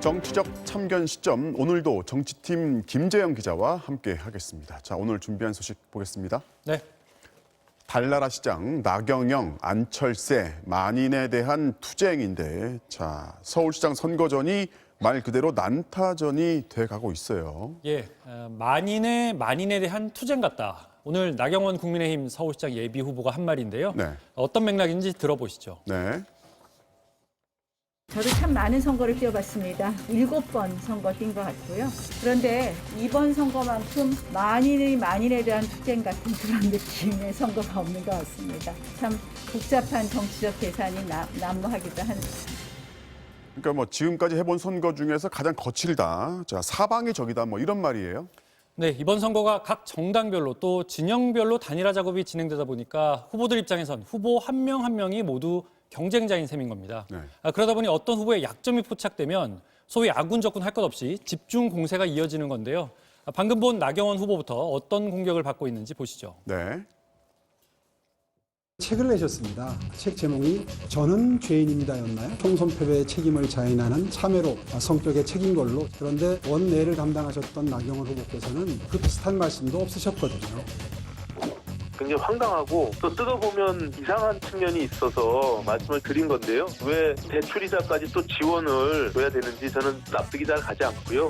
정치적 참견 시점, 오늘도 정치팀 김재영 기자와 함께 하겠습니다. 자, 오늘 준비한 소식 보겠습니다. 네. 달나라 시장, 나경영, 안철세, 만인에 대한 투쟁인데, 자, 서울시장 선거전이 말 그대로 난타전이 돼가고 있어요. 예, 만인에 대한 투쟁 같다. 오늘 나경원 국민의힘 서울시장 예비 후보가 한 말인데요. 네. 어떤 맥락인지 들어보시죠. 네. 저도 참 많은 선거를 뛰어봤습니다. 7번 선거 뛴 것 같고요. 그런데 이번 선거만큼 만인에 대한 투쟁 같은 그런 느낌의 선거가 없는 것 같습니다. 참 복잡한 정치적 계산이 난무하기도 합니다. 그러니까 뭐 지금까지 해본 선거 중에서 가장 거칠다. 자, 사방이 적이다. 뭐 이런 말이에요. 네, 이번 선거가 각 정당별로 또 진영별로 단일화 작업이 진행되다 보니까 후보들 입장에선 후보 한 명 한 명이 모두 경쟁자인 셈인 겁니다. 네. 그러다 보니 어떤 후보의 약점이 포착되면 소위 아군 적군 할 것 없이 집중 공세가 이어지는 건데요. 방금 본 나경원 후보부터 어떤 공격을 받고 있는지 보시죠. 네. 책을 내셨습니다. 책 제목이 저는 죄인입니다였나요? 총선 패배의 책임을 자인하는 참회로 성격의 책인 걸로. 그런데 원내를 담당하셨던 나경원 후보께서는 그 비슷한 말씀도 없으셨거든요. 굉장히 황당하고 또 뜯어보면 이상한 측면이 있어서 말씀을 드린 건데요. 왜 대출이자까지 또 지원을 줘야 되는지 저는 납득이 잘 가지 않고요.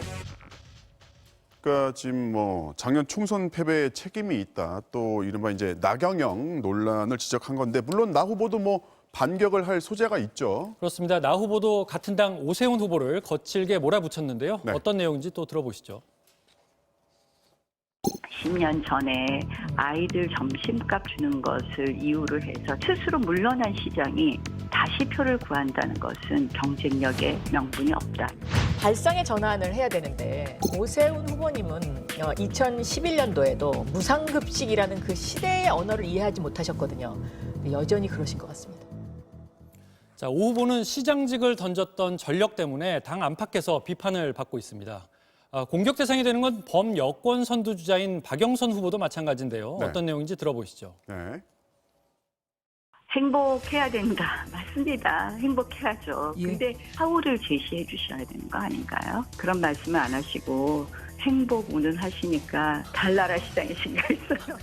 그러니까 지금 뭐 작년 총선 패배에 책임이 있다. 또 이른바 이제 나경영 논란을 지적한 건데 물론 나 후보도 뭐 반격을 할 소재가 있죠. 그렇습니다. 나 후보도 같은 당 오세훈 후보를 거칠게 몰아붙였는데요. 네. 어떤 내용인지 또 들어보시죠. 10년 전에 아이들 점심값 주는 것을 이유를 해서 스스로 물러난 시장이 다시 표를 구한다는 것은 경쟁력에 명분이 없다. 발상의 전환을 해야 되는데 오세훈 후보님은 2011년도에도 무상급식이라는 그 시대의 언어를 이해하지 못하셨거든요. 여전히 그러신 것 같습니다. 자, 오 후보는 시장직을 던졌던 전력 때문에 당 안팎에서 비판을 받고 있습니다. 공격 대상이 되는 건 범여권 선두주자인 박영선 후보도 마찬가지인데요. 네. 어떤 내용인지 들어보시죠. 네. 행복해야 된다. 맞습니다. 행복해야죠. 근데 사후를 제시해 주셔야 되는 거 아닌가요? 그런 말씀을 안 하시고 행복 운운하시니까 달나라 시장이신 거 있어요.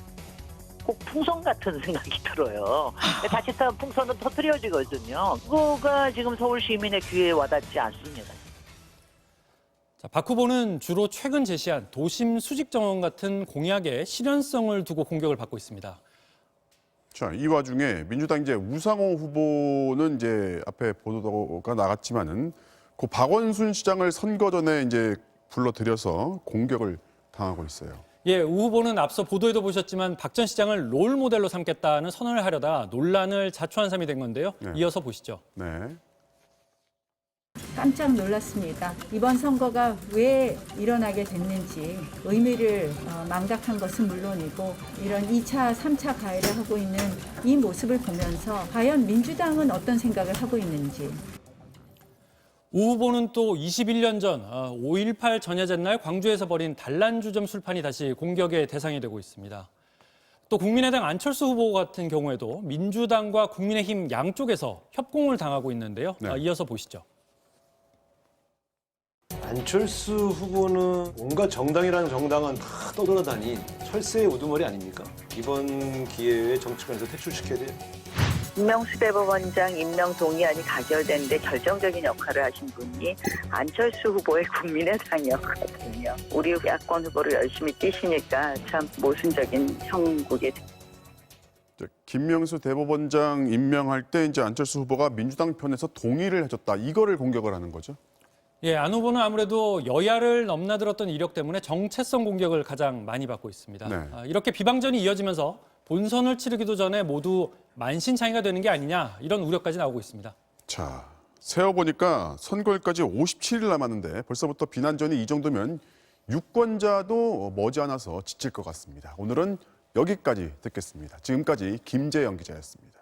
꼭 풍선 같은 생각이 들어요. 자칫하면 풍선은 터뜨려지거든요. 그거가 지금 서울 시민의 귀에 와닿지 않습니다. 자, 박 후보는 주로 최근 제시한 도심 수직 정원 같은 공약의 실현성을 두고 공격을 받고 있습니다. 자, 이 와중에 민주당 이제 우상호 후보는 이제 앞에 보도가 나갔지만은 그 박원순 시장을 선거 전에 이제 불러들여서 공격을 당하고 있어요. 예, 우 후보는 앞서 보도에도 보셨지만 박 전 시장을 롤 모델로 삼겠다는 선언을 하려다 논란을 자초한 셈이 된 건데요. 네. 이어서 보시죠. 네. 깜짝 놀랐습니다. 이번 선거가 왜 일어나게 됐는지 의미를 망각한 것은 물론이고 이런 2차, 3차 가해를 하고 있는 이 모습을 보면서 과연 민주당은 어떤 생각을 하고 있는지. 우 후보는 또 21년 전 5.18 전야제날 광주에서 벌인 단란주점 술판이 다시 공격의 대상이 되고 있습니다. 또 국민의당 안철수 후보 같은 경우에도 민주당과 국민의힘 양쪽에서 협공을 당하고 있는데요. 네. 이어서 보시죠. 안철수 후보는 온갖 정당이라는 정당은 다 떠돌아다닌 철새의 우두머리 아닙니까? 이번 기회에 정치권에서 퇴출시켜야 돼요. 임명수 대법원장 임명 동의안이 가결되는데 결정적인 역할을 하신 분이 안철수 후보의 국민의당이었거든요. 우리 야권 후보를 열심히 뛰시니까 참 모순적인 형국이 김명수 대법원장 임명할 때 이제 안철수 후보가 민주당 편에서 동의를 해줬다. 이거를 공격을 하는 거죠. 예, 안 후보는 아무래도 여야를 넘나들었던 이력 때문에 정체성 공격을 가장 많이 받고 있습니다. 네. 이렇게 비방전이 이어지면서 본선을 치르기도 전에 모두 만신창이가 되는 게 아니냐 이런 우려까지 나오고 있습니다. 자, 세어보니까 선거일까지 57일 남았는데 벌써부터 비난전이 이 정도면 유권자도 머지않아서 지칠 것 같습니다. 오늘은 여기까지 듣겠습니다. 지금까지 김재영 기자였습니다.